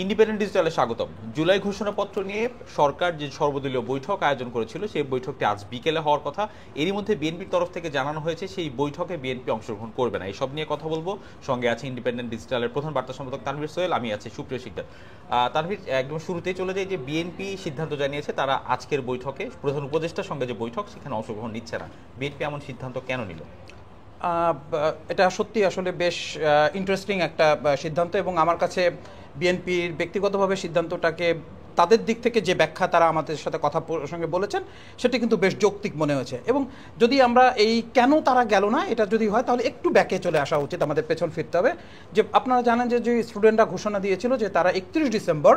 Independent ডিজিটালে স্বাগতম। জুলাই ঘোষণাপত্র নিয়ে সরকার যে সর্বদলীয় বৈঠক আয়োজন করেছিল সেই বৈঠকটি আজ বিকেলে হওয়ার কথা। এরই মধ্যে বিএনপির তরফ থেকে জানানো হয়েছে সেই বৈঠকে বিএনপি অংশগ্রহণ করবে না। এইসব নিয়ে কথা বলবো। সঙ্গে আছে ইন্ডিপেন্ডেন্ট ডিজিটালের প্রধান বার্তা সম্পাদক তানভীর সোহেল, আমি আছি সুপ্রিয় শিকদার। তানভীর, একদম শুরুতেই চলে যায় যে বিএনপি সিদ্ধান্ত জানিয়েছে তারা আজকের বৈঠকে প্রধান উপদেষ্টার সঙ্গে যে বৈঠক সেখানে অংশগ্রহণ নিচ্ছে না। বিএনপি এমন সিদ্ধান্ত কেন নিল? এটা সত্যি আসলে বেশ ইন্টারেস্টিং একটা সিদ্ধান্ত, এবং আমার কাছে বিএনপির ব্যক্তিগতভাবে সিদ্ধান্তটাকে তাদের দিক থেকে যে ব্যাখ্যা তারা আমাদের সাথে কথা সঙ্গে বলেছেন সেটা কিন্তু বেশ যৌক্তিক মনে হয়েছে। এবং যদি আমরা এই কেন তারা গেল না এটা যদি হয় তাহলে একটু ব্যাকে চলে আসা উচিত, আমাদের পেছন ফিরতে হবে। যে আপনারা জানেন যে স্টুডেন্টরা ঘোষণা দিয়েছিল যে তারা 31 ডিসেম্বর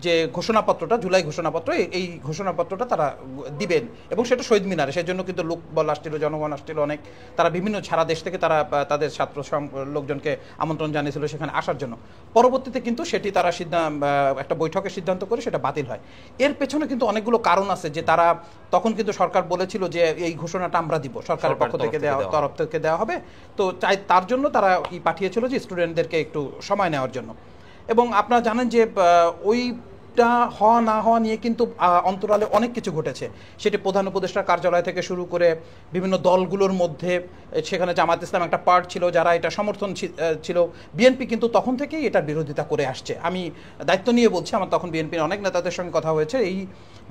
যে ঘোষণাপত্রটা, জুলাই ঘোষণাপত্র, এই ঘোষণাপত্রটা তারা দিবেন, এবং সেটা শহীদ মিনারে। সেজন্য কিন্তু লোক বল আসছিল, জনগণ আসছিল অনেক, তারা বিভিন্ন সারা দেশ থেকে তারা তাদের ছাত্র লোকজনকে আমন্ত্রণ জানিয়েছিল সেখানে আসার জন্য। পরবর্তীতে কিন্তু সেটি তারা একটা বৈঠকের সিদ্ধান্ত করে সেটা বাতিল হয়। এর পেছনে কিন্তু অনেকগুলো কারণ আছে, যে তারা তখন কিন্তু সরকার বলেছিল যে এই ঘোষণাটা আমরা দিব, সরকারের পক্ষ থেকে তরফ থেকে দেওয়া হবে। তো তার জন্য তারা পাঠিয়েছিল যে স্টুডেন্টদেরকে একটু সময় নেওয়ার জন্য। এবং আপনারা জানেন যে ওইটা হওয়া না হওয়া নিয়ে কিন্তু অন্তরালে অনেক কিছু ঘটেছে। সেটি প্রধান উপদেষ্টার কার্যালয় থেকে শুরু করে বিভিন্ন দলগুলোর মধ্যে, সেখানে জামাত ইসলাম একটা পার্ট ছিল যারা এটা সমর্থন ছিল। বিএনপি কিন্তু তখন থেকেই এটার বিরোধিতা করে আসছে। আমি দায়িত্ব নিয়ে বলছি, আমার তখন বিএনপির অনেক নেতাদের সঙ্গে কথা হয়েছে। এই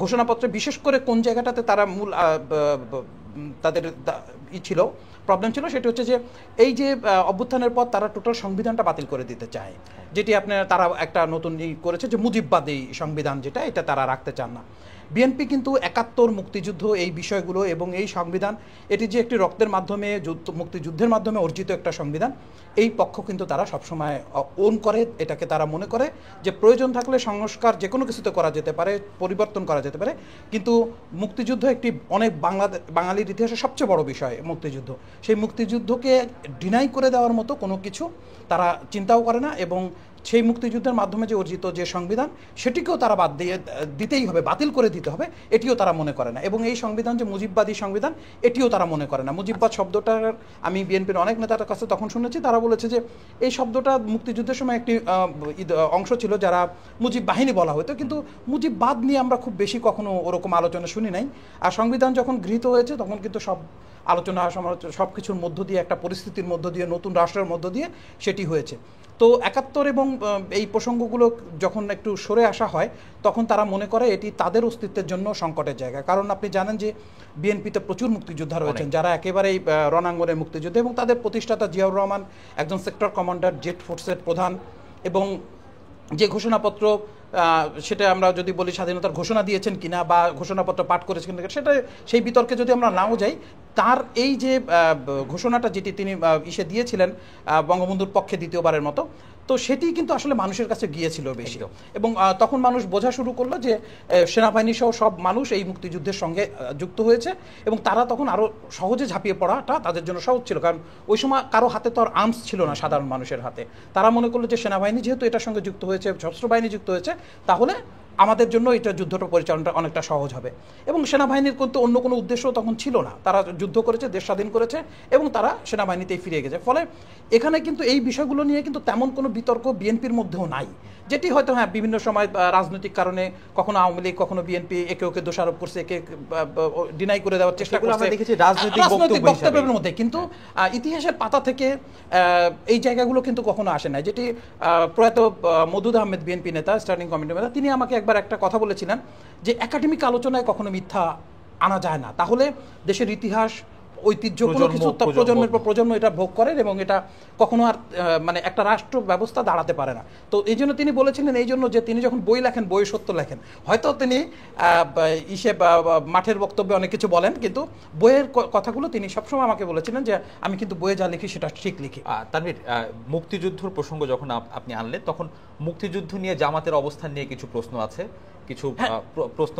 ঘোষণাপত্রে বিশেষ করে কোন জায়গাটাতে তারা মূল তাদের ছিল, প্রবলেম ছিল, সেটি হচ্ছে যে এই যে অভ্যুত্থানের পর তারা টোটাল সংবিধানটা বাতিল করে দিতে চায়, যেটি তারা একটা নতুন করেছে যে মুজিববাদী সংবিধান, যেটা এটা তারা রাখতে চান না। বিএনপি কিন্তু 71 মুক্তিযুদ্ধ, এই বিষয়গুলো এবং এই সংবিধান, এটি যে একটি রক্তের মাধ্যমে মুক্তিযুদ্ধের মাধ্যমে অর্জিত একটা সংবিধান, এই পক্ষ কিন্তু তারা সবসময় ওন করে। এটাকে তারা মনে করে যে প্রয়োজন থাকলে সংস্কার যে কোনো কিছুতে করা যেতে পারে, পরিবর্তন করা যেতে পারে, কিন্তু মুক্তিযুদ্ধ একটি অনেক বাঙালির ইতিহাসে সবচেয়ে বড় বিষয় মুক্তিযুদ্ধ। সেই মুক্তিযুদ্ধকে ডিনাই করে দেওয়ার মতো কোনো কিছু তারা চিন্তাও করে না, এবং সেই মুক্তিযুদ্ধের মাধ্যমে যে অর্জিত যে সংবিধান সেটিকেও তারা দিতেই হবে, বাতিল করে দিতে হবে, এটিও তারা মনে করে না। এবং এই সংবিধান যে মুজিববাদী সংবিধান, এটিও তারা মনে করে না। মুজিববাদ শব্দটার আমি বিএনপির অনেক নেতার কাছে তখন শুনেছি, তারা বলেছে যে এই শব্দটা মুক্তিযুদ্ধের সময় একটি অংশ ছিল যারা মুজিব বাহিনী বলা হতো, কিন্তু মুজিববাদ নিয়ে আমরা খুব বেশি কখনো ওরকম আলোচনা শুনি নাই। আর সংবিধান যখন গৃহীত হয়েছে তখন কিন্তু সব আলোচনা সমালোচনা সব কিছুর মধ্য দিয়ে, একটা পরিস্থিতির মধ্য দিয়ে, নতুন রাষ্ট্রের মধ্য দিয়ে সেটি হয়েছে। তো 71 এবং এই প্রসঙ্গগুলো যখন একটু সরে আসা হয় তখন তারা মনে করে এটি তাদের অস্তিত্বের জন্য সংকটের জায়গা। কারণ আপনি জানেন যে বিএনপিতে প্রচুর মুক্তিযোদ্ধা রয়েছেন যারা একেবারেই রণাঙ্গনের মুক্তিযুদ্ধ, এবং তাদের প্রতিষ্ঠাতা জিয়াউর রহমান একজন সেক্টর কমান্ডার, জেট ফোর্সের প্রধান, এবং যে ঘোষণাপত্র সেটা আমরা যদি বলি স্বাধীনতার ঘোষণা দিয়েছেন কিনা বা ঘোষণাপত্র পাঠ করেছেন কিনা, সেটা সেই বিতর্কে যদি আমরা নাও যাই, তার এই যে ঘোষণাটা যেটি তিনি দিয়েছিলেন বঙ্গবন্ধুর পক্ষে দ্বিতীয়বারের মতো, তো সেটি কিন্তু আসলে মানুষের কাছে গিয়েছিল বেশি। এবং তখন মানুষ বোঝা শুরু করলো যে সেনাবাহিনী সহ সব মানুষ এই মুক্তিযুদ্ধের সঙ্গে যুক্ত হয়েছে, এবং তারা তখন আরও সহজে ঝাঁপিয়ে পড়াটা তাদের জন্য সহজ ছিল। কারণ ওই সময় কারো হাতে তো আর আর্মস ছিল না, সাধারণ মানুষের হাতে। তারা মনে করলো যে সেনাবাহিনী যেহেতু এটার সঙ্গে যুক্ত হয়েছে, সশস্ত্র বাহিনী যুক্ত হয়েছে, তাহলে আমাদের জন্য এটা যুদ্ধটা পরিচালনাটা অনেকটা সহজ হবে। এবং সেনাবাহিনীর কিন্তু অন্য কোনো উদ্দেশ্য তখন ছিল না, তারা যুদ্ধ করেছে, দেশ স্বাধীন করেছে, এবং তারা সেনাবাহিনীতেই ফিরে গেছে। ফলে এখানে কিন্তু এই বিষয়গুলো নিয়ে কিন্তু তেমন কোনো বিতর্ক বিএনপির মধ্যেও নাই, যেটি হয়তো হ্যাঁ বিভিন্ন সময় রাজনৈতিক কারণে কখনো আওয়ামী লীগ, কখনো বিএনপি একে ওকে দোষারোপ করছে, একে ডিনাই করে দেওয়ার চেষ্টা করছে রাজনৈতিক বক্তব্যের মধ্যে। কিন্তু ইতিহাসের পাতা থেকে এই জায়গাগুলো কিন্তু কখনো আসে না। যেটি প্রয়াত মওদুদ আহমেদ, বিএনপি নেতা, স্ট্যান্ডিং কমিটির নেতা, তিনি আমাকে একবার একটা কথা বলেছিলেন যে একাডেমিক আলোচনায় কখনো মিথ্যা আনা যায় না, তাহলে দেশের ইতিহাস, ঐতিহ্য, কোনো কিছু প্রজন্মের পর প্রজন্ম এটা ভোগ করেন, এবং এটা কখনো আর মানে একটা রাষ্ট্র ব্যবস্থা দাঁড়াতে পারে না। তো এই জন্য তিনি বলেছিলেন, এই জন্য যে তিনি যখন বই লেখেন, বই সত্য লেখেন। হয়তো তিনি মাঠের বক্তব্যে অনেক কিছু বলেন, কিন্তু বইয়ের কথাগুলো তিনি সবসময় আমাকে বলেছিলেন যে আমি কিন্তু বইয়ে যা লিখি সেটা ঠিক লিখি। তানভীর, মুক্তিযুদ্ধর প্রসঙ্গ যখন আপনি আনলেন, তখন মুক্তিযুদ্ধ নিয়ে জামাতের অবস্থান নিয়ে কিছু প্রশ্ন আছে, কিছু প্রশ্ন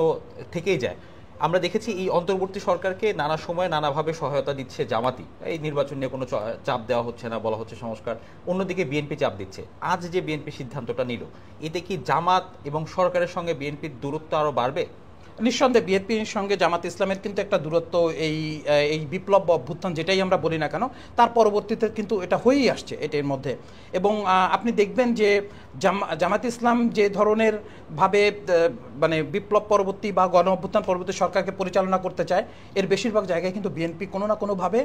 থেকেই যায়। আমরা দেখেছি এই অন্তর্বর্তী সরকারকে নানা সময় নানাভাবে সহায়তা দিচ্ছে জামাতি, এই নির্বাচন নিয়ে কোনো চাপ দেওয়া হচ্ছে না, বলা হচ্ছে সংস্কার, অন্যদিকে বিএনপি চাপ দিচ্ছে। আজ যে বিএনপি সিদ্ধান্তটা নিল, এতে কি জামাত এবং সরকারের সঙ্গে বিএনপির দূরত্ব আরো বাড়বে? নিঃসন্দেহে বিএনপির সঙ্গে জামাত ইসলামের কিন্তু একটা দূরত্ব এই এই বিপ্লব বা অভ্যুত্থান যেটাই আমরা বলি না কেন তার পরবর্তীতে কিন্তু এটা হয়েই আসছে এটার মধ্যে। এবং আপনি দেখবেন যে জামাত ইসলাম যে ধরনের ভাবে মানে বিপ্লব পরবর্তী বা গণ অভ্যুত্থান পরবর্তী সরকারকে পরিচালনা করতে চায়, এর বেশিরভাগ জায়গায় কিন্তু বিএনপি কোনো না কোনোভাবে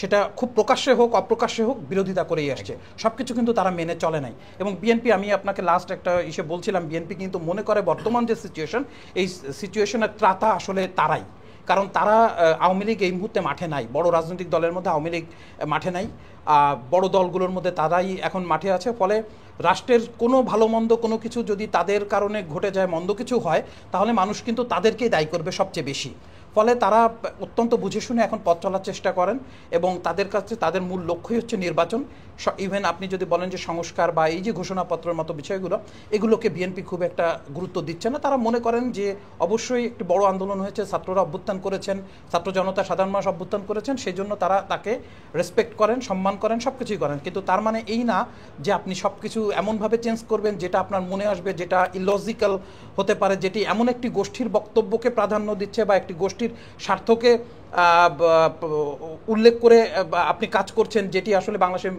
সেটা খুব প্রকাশ্যে হোক অপ্রকাশ্যে হোক বিরোধিতা করেই আসছে। সব কিছু কিন্তু তারা মেনে চলে নাই। এবং বিএনপি, আমি আপনাকে লাস্ট একটা ইসে বলছিলাম, বিএনপি কিন্তু মনে করে বর্তমান যে সিচুয়েশন, এই সিচুয়েশনের ত্রাতা আসলে তারাই। কারণ তারা আওয়ামী লীগ এই মুহূর্তে মাঠে নাই, বড় রাজনৈতিক দলের মধ্যে আওয়ামী লীগ মাঠে নাই, বড় দলগুলোর মধ্যে তারাই এখন মাঠে আছে। ফলে রাষ্ট্রের কোনো ভালো মন্দ কোনো কিছু যদি তাদের কারণে ঘটে যায়, মন্দ কিছু হয়, তাহলে মানুষ কিন্তু তাদেরকেই দায়ী করবে সবচেয়ে বেশি। ফলে তারা অত্যন্ত বুঝে শুনে এখন পথ চলার চেষ্টা করেন এবং তাদের কাছে তাদের মূল লক্ষ্যই হচ্ছে নির্বাচন। ইভেন আপনি যদি বলেন যে সংস্কার বা এই যে ঘোষণাপত্রের মতো বিষয়গুলো, এগুলোকে বিএনপি খুব একটা গুরুত্ব দিচ্ছে না। তারা মনে করেন যে অবশ্যই একটি বড় আন্দোলন হয়েছে, ছাত্ররা অভ্যুত্থান করেছেন, ছাত্র জনতা সাধারণ মানুষ অভ্যুত্থান করেছেন, সেই জন্য তারা তাকে রেসপেক্ট করেন, সম্মান করেন, সব কিছুই করেন। কিন্তু তার মানে এই না যে আপনি সব কিছু এমনভাবে চেঞ্জ করবেন যেটা আপনার মনে আসবে, যেটা ইলজিক্যাল হতে পারে, যেটি এমন একটি গোষ্ঠীর বক্তব্যকে প্রাধান্য দিচ্ছে বা একটি গোষ্ঠীর স্বার্থকে উল্লেখ করে আপনি কাজ করছেন, যেটি আসলে বাংলাদেশের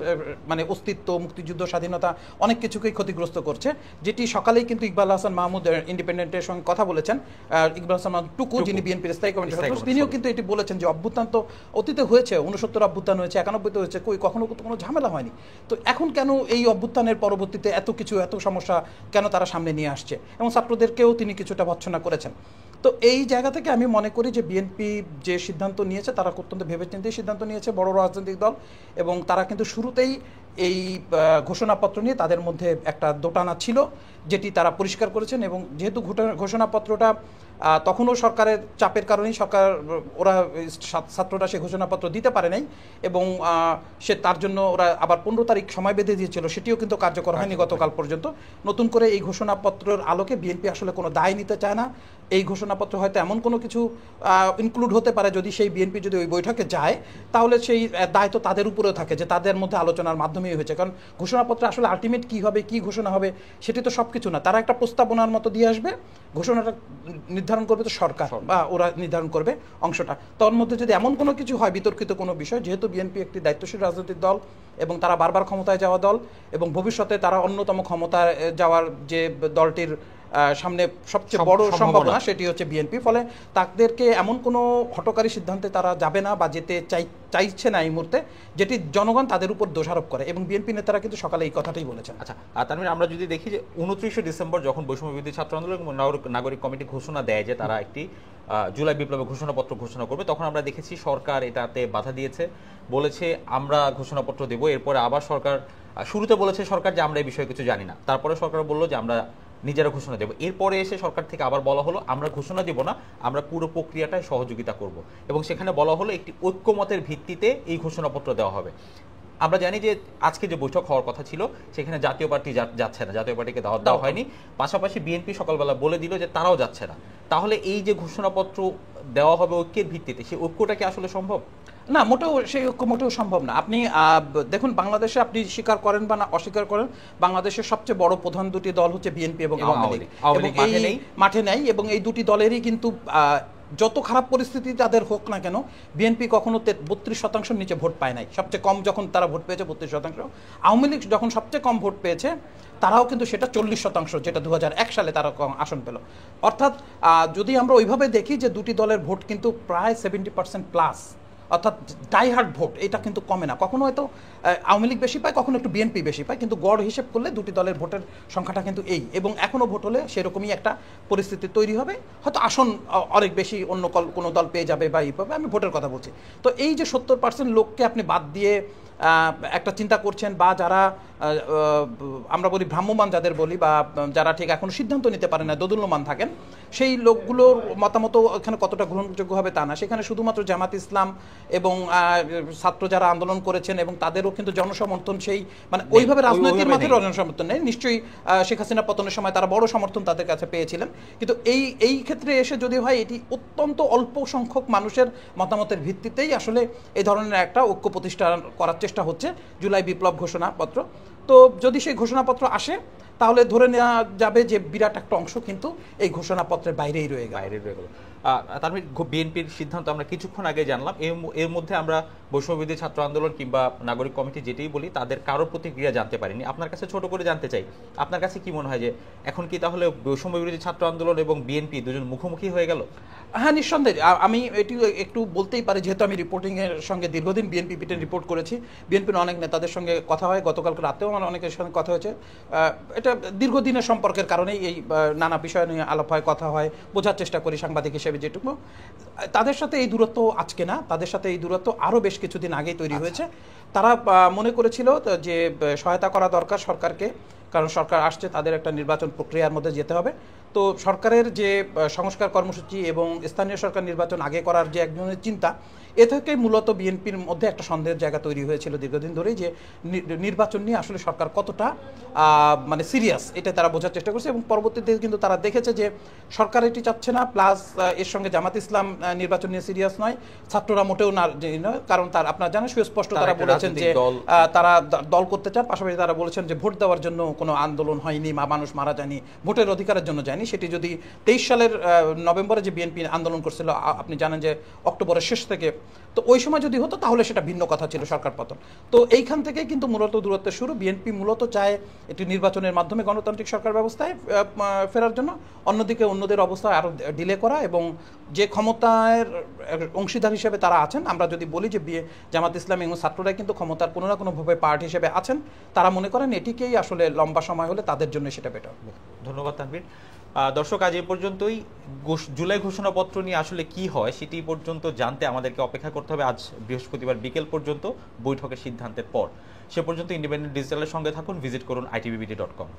মানে অস্তিত্ব, মুক্তিযুদ্ধ, স্বাধীনতা অনেক কিছুকেই ক্ষতিগ্রস্ত করছে। যেটি সকালেই কিন্তু ইকবাল হাসান মাহমুদ ইন্ডিপেন্ডেন্টের সঙ্গে কথা বলেছেন, ইকবাল হাসান মাহমুদ টুকু, যিনি বিএনপির স্থায়ী কমিটির সদস্য, তিনিও কিন্তু এটি বলেছেন যে অভ্যুত্থান তো অতীতে হয়েছে, 69 অভ্যুত্থান হয়েছে, 91 হয়েছে, কখনো কোনো ঝামেলা হয়নি। তো এখন কেন এই অভ্যুত্থানের পরবর্তীতে এত কিছু, এত সমস্যা কেন তারা সামনে নিয়ে আসছে? এবং ছাত্রদেরকেও তিনি কিছুটা ভৎসনা করেছেন। তো এই জায়গা থেকে আমি মনে করি যে বিএনপি যে সিদ্ধান্ত নিয়েছে, তারা অত্যন্ত ভেবেচিন্তেই সিদ্ধান্ত নিয়েছে, বড় রাজনৈতিক দল, এবং তারা কিন্তু শুরুতেই এই ঘোষণাপত্র নিয়ে তাদের মধ্যে একটা দোটানা ছিল, যেটি তারা পরিষ্কার করেছেন। এবং যেহেতু ঘোষণাপত্রটা তখনও সরকারের চাপের কারণেই ওরা ছাত্ররা সে ঘোষণাপত্র দিতে পারে নাই, এবং সে তার জন্য ওরা আবার 15 তারিখ সময় বেঁধে দিয়েছিল, সেটিও কিন্তু কার্যকর হয়নি গতকাল পর্যন্ত। নতুন করে এই ঘোষণাপত্রের আলোকে বিএনপি আসলে কোনো দায় নিতে চায় না। এই ঘোষণাপত্র হয়তো এমন কোনো কিছু ইনক্লুড হতে পারে, যদি সেই বিএনপি যদি ওই বৈঠকে যায়, তাহলে সেই দায় তো তাদের উপরেও থাকে, যে তাদের মধ্যে আলোচনার মাধ্যমেই হয়েছে। কারণ ঘোষণাপত্র আসলে আলটিমেট কী হবে, কী ঘোষণা হবে, সেটি তো সব কিছু না। তারা একটা প্রস্তাবনার মতো দিয়ে আসবে, ঘোষণাটা নির্ধারণ করবে তো সরকার, বা ওরা নির্ধারণ করবে অংশটা। তার মধ্যে যদি এমন কোনো কিছু হয়, বিতর্কিত কোনো বিষয়, যেহেতু বিএনপি একটি দায়িত্বশীল রাজনৈতিক দল এবং তারা বারবার ক্ষমতায় যাওয়া দল, এবং ভবিষ্যতে তারা অন্যতম ক্ষমতায় যাওয়ার যে দলটির সামনে সবচেয়ে বড় সম্ভাবনা, সেটি হচ্ছে বিএনপি। ফলে তাদেরকে এমন কোনো হঠকারী সিদ্ধান্তে তারা যাবে না বা যেতে চাইছে না এই মুহূর্তে, যেটি জনগণ তাদের উপর দোষারোপ করে। এবং বিএনপি নেতারা কিন্তু সকালে এই কথাটাই বলেছেন। আচ্ছা, তানভীর, আমরা যদি দেখি যে 29 ডিসেম্বর যখন বৈষম্য বিরোধী ছাত্র আন্দোলন এবং নাগরিক কমিটি ঘোষণা দেয় যে তারা একটি জুলাই বিপ্লবের ঘোষণাপত্র ঘোষণা করবে, তখন আমরা দেখেছি সরকার এটাতে বাধা দিয়েছে, বলেছে আমরা ঘোষণাপত্র দেব। এরপরে আবার সরকার শুরুতে বলেছে সরকার যে আমরা এই বিষয়ে কিছু জানি না, তারপরে সরকার বললো যে আমরা নিজেরা ঘোষণা দেব। এরপরে এসে সরকার থেকে আবার বলা হলো আমরা ঘোষণা দিব না, আমরা পুরো প্রক্রিয়াটায় সহযোগিতা করব, এবং সেখানে বলা হলো একটি ঐক্যমতের ভিত্তিতে এই ঘোষণাপত্র দেওয়া হবে। আমরা জানি যে আজকে যে বৈঠক হওয়ার কথা ছিল সেখানে জাতীয় পার্টি যাচ্ছে না, জাতীয় পার্টিকে দাওয়াত দেওয়া হয়নি। পাশাপাশি বিএনপি সকালবেলা বলে দিল যে তারাও যাচ্ছে না। তাহলে এই যে ঘোষণাপত্র দেওয়া হবে ঐক্যের ভিত্তিতে, সেই ঐক্যটা কি আসলে সম্ভব? না, মোটেও সেই ঐক্য মোটেও সম্ভব না। আপনি দেখুন, বাংলাদেশে আপনি স্বীকার করেন বা না অস্বীকার করেন, বাংলাদেশের সবচেয়ে বড় প্রধান দুটি দল হচ্ছে বিএনপি এবং আওয়ামী লীগ। মাঠে নেই, এবং এই দুটি দলেরই কিন্তু যত খারাপ পরিস্থিতি তাদের হোক না কেন, বিএনপি কখনো 32% নিচে ভোট পায় নাই। সবচেয়ে কম যখন তারা ভোট পেয়েছে 32%। আওয়ামী লীগ যখন সবচেয়ে কম ভোট পেয়েছে, তারাও কিন্তু সেটা 40%, যেটা 2001 সালে তারা কম আসন পেল। অর্থাৎ যদি আমরা ওইভাবে দেখি যে দুটি দলের ভোট কিন্তু প্রায় 70% প্লাস, অর্থাৎ ডাইহার্ড ভোট, এটা কিন্তু কমে না। কখনো হয়তো আওয়ামী লীগ বেশি পায়, কখনো একটু বিএনপি বেশি পায়, কিন্তু গড় হিসেব করলে দুটি দলের ভোটের সংখ্যাটা কিন্তু এই। এবং এখনও ভোট হলে সেরকমই একটা পরিস্থিতি তৈরি হবে, হয়তো আসন অনেক বেশি অন্য কোনো দল পেয়ে যাবে বা এই পাবে, আমি ভোটের কথা বলছি। তো এই যে 70% লোককে আপনি বাদ দিয়ে একটা চিন্তা করছেন, বা যারা আমরা বলি ভ্রাম্যমান যাদের বলি, বা যারা ঠিক এখনো সিদ্ধান্ত নিতে পারে না, দোদুল্যমান থাকেন, সেই লোকগুলোর মতামত এখানে কতটা গ্রহণযোগ্য হবে তা না। সেখানে শুধুমাত্র জামাত ইসলাম এবং ছাত্র যারা আন্দোলন করেছেন, এবং তাদেরও কিন্তু জনসমর্থন সেই মানে ওইভাবে রাজনৈতিক মাঠে জনসমর্থন নেই। নিশ্চয়ই শেখ হাসিনা পতনের সময় তারা বড় সমর্থন তাদের কাছে পেয়েছিলেন, কিন্তু এই ক্ষেত্রে এসে যদি হয়, এটি অত্যন্ত অল্প সংখ্যক মানুষের মতামতের ভিত্তিতেই আসলে এই ধরনের একটা ঐক্য প্রতিষ্ঠা করার চেষ্টা হচ্ছে জুলাই বিপ্লব ঘোষণাপত্র। তো তো যদি সেই ঘোষণাপত্র আসে তাহলে ধরে নেওয়া যাবে যে বিরাট একটা অংশ কিন্তু এই ঘোষণাপত্রের বাইরেই রয়ে গেল। তার মানে বিএনপির সিদ্ধান্ত আমরা কিছুক্ষণ আগে জানলাম, এর মধ্যে আমরা বৈষম্যবিরোধী ছাত্র আন্দোলন কিংবা নাগরিক কমিটি যেটাই বলি তাদের কারোর প্রতিক্রিয়া জানতে পারিনি। আপনার কাছে ছোট করে জানতে চাই, আপনার কাছে কি মনে হয় যে এখন কি তাহলে বৈষম্যবিরোধী ছাত্র আন্দোলন এবং বিএনপি দুজন মুখোমুখি হয়ে গেল? হ্যাঁ, নিঃসন্দেহে। আমি এটি একটু বলতেই পারি, যেহেতু আমি রিপোর্টিংয়ের সঙ্গে দীর্ঘদিন বিএনপি পিটে রিপোর্ট করেছি, বিএনপির অনেক নেতাদের সঙ্গে কথা হয়, গতকালকে রাতেও আমার অনেকের সঙ্গে কথা হয়েছে। এটা দীর্ঘদিনের সম্পর্কের কারণেই এই নানা বিষয় নিয়ে আলাপ হয়, কথা হয়, বোঝার চেষ্টা করি সাংবাদিক হিসেবে যেটুকু। তাদের সাথে এই দূরত্ব আজকে না, তাদের সাথে এই দূরত্ব আরও বেশ কিছুদিন আগেই তৈরি হয়েছে। তারা মনে করেছিল যে সহায়তা করা দরকার সরকারকে, কারণ সরকার আসছে, তাদের একটা নির্বাচন প্রক্রিয়ার মধ্যে যেতে হবে। তো সরকারের যে সংস্কার কর্মসূচি এবং স্থানীয় সরকার নির্বাচন আগে করার যে একজনের চিন্তা, এ থেকে মূলত বিএনপির মধ্যে একটা সন্দেহের জায়গা তৈরি হয়েছিল দীর্ঘদিন ধরেই, যে নির্বাচন নিয়ে আসলে সরকার কতটা মানে সিরিয়াস, এটা তারা বোঝার চেষ্টা করছে। এবং পরবর্তীতে কিন্তু তারা দেখেছে যে সরকার এটি চাচ্ছে না, প্লাস এর সঙ্গে জামাত ইসলাম নির্বাচন নিয়ে সিরিয়াস নয়, ছাত্ররা মোটেও না, কারণ তার আপনারা জানেন সুস্পষ্ট তারা বলেছেন যে তারা দল করতে চান, পাশাপাশি তারা বলেছেন যে ভোট দেওয়ার জন্য কোনো আন্দোলন হয়নি, মানুষ মারা যায়নি, ভোটের অধিকারের জন্য যায়নি। সেটি যদি 23 সালের নভেম্বরে যে বিএনপি আন্দোলন করছিল, আপনি জানেন যে অক্টোবরের শেষ থেকে, তো ওই সময় যদি হতো তাহলে সেটা ভিন্ন কথা ছিল, সরকার পতন। তো এইখান থেকেই কিন্তু মূলত দূরত্বের শুরু। বিএনপি মূলত চায় একটি নির্বাচনের মাধ্যমে গণতান্ত্রিক সরকার ব্যবস্থায় ফেরার জন্য, অন্যদিকে অন্যদের অবস্থা আরও ডিলে করা, এবং যে ক্ষমতার অংশীদার হিসেবে তারা আছেন, আমরা যদি বলি যে জামাত ইসলাম এবং ছাত্ররা কিন্তু ক্ষমতার কোনো না কোনোভাবে পার্টি হিসেবে আছেন, তারা মনে করেন এটিকেই আসলে লম্বা সময় হলে তাদের জন্য সেটা বেটার। ধন্যবাদ তানভীর। দর্শক, আজ এই পর্যন্তই। জুলাই ঘোষণাপত্র নিয়ে আসলে কি হয় সেটি পর্যন্ত জানতে আমাদেরকে অপেক্ষা করতে হবে আজ বৃহস্পতিবার বিকেল পর্যন্ত বৈঠকের সিদ্ধান্তের পর। সে পর্যন্ত ইন্ডিপেন্ডেন্ট ডিজিটালের সঙ্গে থাকুন, ভিজিট করুন itbbt.com।